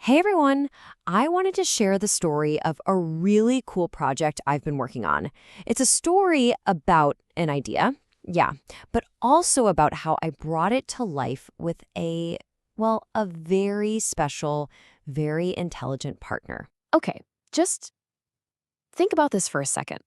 Hey everyone! I wanted to share the story of a really cool project I've been working on. It's a story about an idea, yeah, but also about how I brought it to life with a very special, very intelligent partner. Okay, just think about this for a second.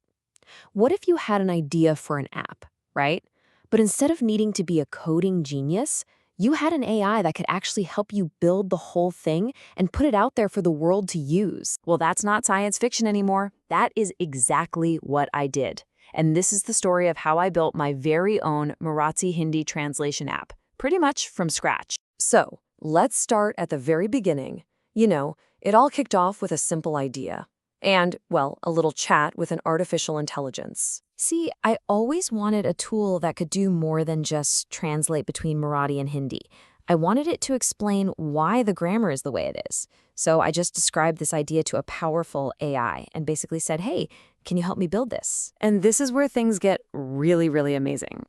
What if you had an idea for an app, right? But instead of needing to be a coding genius, you had an AI that could actually help you build the whole thing and put it out there for the world to use. Well, that's not science fiction anymore. That is exactly what I did. And this is the story of how I built my very own Marathi-Hindi translation app, pretty much from scratch. So, let's start at the very beginning. It all kicked off with a simple idea. And, well, a little chat with an artificial intelligence. See, I always wanted a tool that could do more than just translate between Marathi and Hindi. I wanted it to explain why the grammar is the way it is. So I just described this idea to a powerful AI and basically said, hey, can you help me build this? And this is where things get really, really amazing.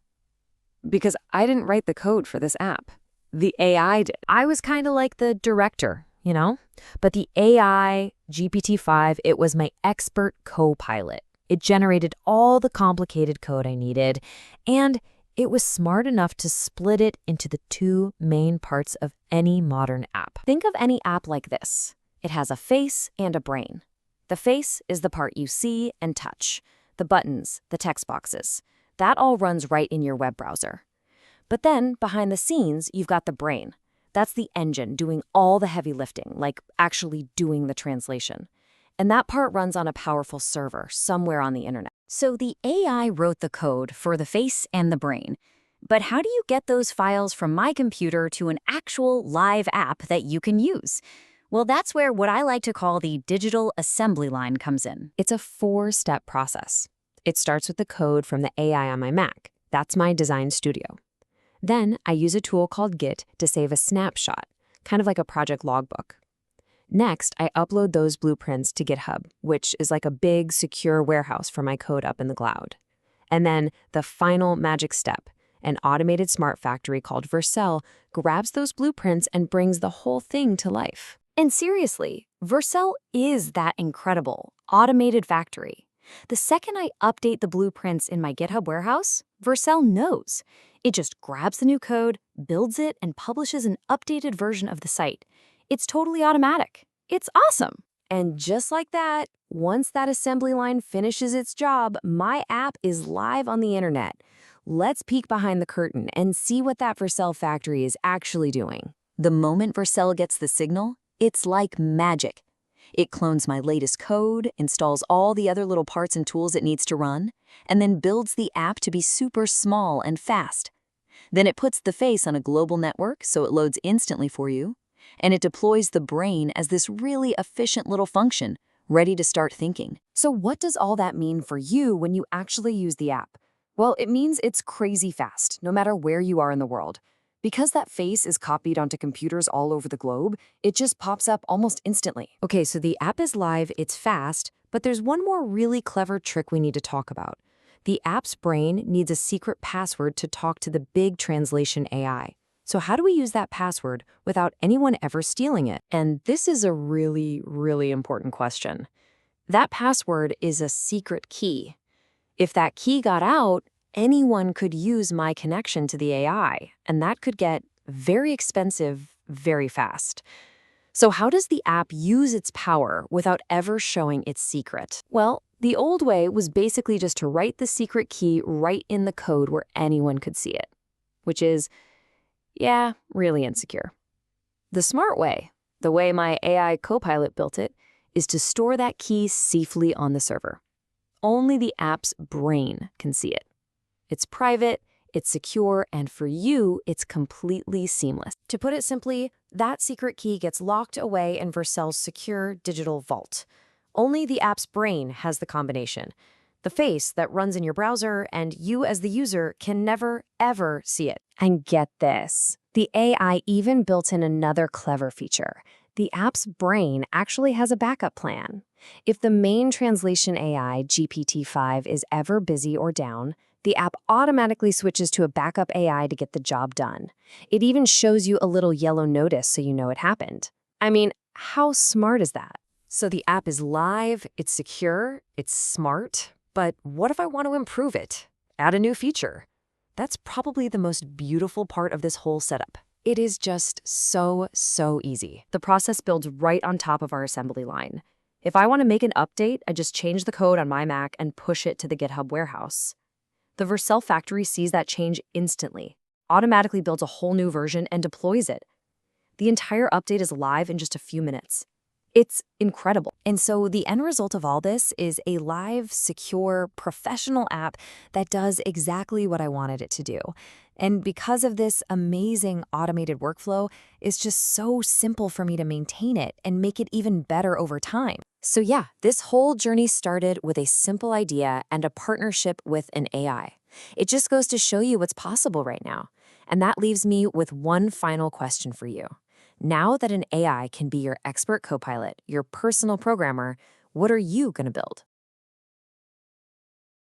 Because I didn't write the code for this app. The AI did. I was kind of like the director, But the AI, GPT-5, it was my expert co-pilot. It generated all the complicated code I needed, and it was smart enough to split it into the two main parts of any modern app. Think of any app like this. It has a face and a brain. The face is the part you see and touch, the buttons, the text boxes. That all runs right in your web browser. But then, behind the scenes, you've got the brain. That's the engine doing all the heavy lifting, like actually doing the translation. And that part runs on a powerful server somewhere on the internet. So the AI wrote the code for the face and the brain. But how do you get those files from my computer to an actual live app that you can use? Well, that's where what I like to call the digital assembly line comes in. It's a 4-step process. It starts with the code from the AI on my Mac. That's my design studio. Then I use a tool called Git to save a snapshot, kind of like a project logbook. Next, I upload those blueprints to GitHub, which is like a big, secure warehouse for my code up in the cloud. And then the final magic step, an automated smart factory called Vercel grabs those blueprints and brings the whole thing to life. And seriously, Vercel is that incredible, automated factory. The second I update the blueprints in my GitHub warehouse, Vercel knows. It just grabs the new code, builds it, and publishes an updated version of the site. It's totally automatic. It's awesome. And just like that, once that assembly line finishes its job, my app is live on the internet. Let's peek behind the curtain and see what that Vercel factory is actually doing. The moment Vercel gets the signal, it's like magic. It clones my latest code, installs all the other little parts and tools it needs to run, and then builds the app to be super small and fast. Then it puts the face on a global network so it loads instantly for you, and it deploys the brain as this really efficient little function, ready to start thinking. So what does all that mean for you when you actually use the app? Well, it means it's crazy fast, no matter where you are in the world. Because that face is copied onto computers all over the globe, it just pops up almost instantly. Okay, so the app is live, it's fast, but there's one more really clever trick we need to talk about. The app's brain needs a secret password to talk to the big translation AI. So how do we use that password without anyone ever stealing it? And this is a really, really important question. That password is a secret key. If that key got out, anyone could use my connection to the AI, and that could get very expensive very fast. So how does the app use its power without ever showing its secret? Well, the old way was basically just to write the secret key right in the code where anyone could see it, which is, yeah, really insecure. The smart way, the way my AI copilot built it, is to store that key safely on the server. Only the app's brain can see it. It's private, it's secure, and for you, it's completely seamless. To put it simply, that secret key gets locked away in Vercel's secure digital vault. Only the app's brain has the combination. The face that runs in your browser, and you as the user can never, ever see it. And get this, the AI even built in another clever feature. The app's brain actually has a backup plan. If the main translation AI, GPT-5, is ever busy or down, the app automatically switches to a backup AI to get the job done. It even shows you a little yellow notice so you know it happened. I mean, How smart is that? So the app is live, it's secure, it's smart, but what if I want to improve it? Add a new feature? That's probably the most beautiful part of this whole setup. It is just so easy. The process builds right on top of our assembly line. If I want to make an update, I just change the code on my Mac and push it to the GitHub warehouse. The Vercel factory sees that change instantly, automatically builds a whole new version and deploys it. The entire update is live in just a few minutes. It's incredible. And so the end result of all this is a live, secure, professional app that does exactly what I wanted it to do. And because of this amazing automated workflow, it's just so simple for me to maintain it and make it even better over time. So yeah, this whole journey started with a simple idea and a partnership with an AI. It just goes to show you what's possible right now. And that leaves me with one final question for you. Now that an AI can be your expert co-pilot, your personal programmer, what are you going to build?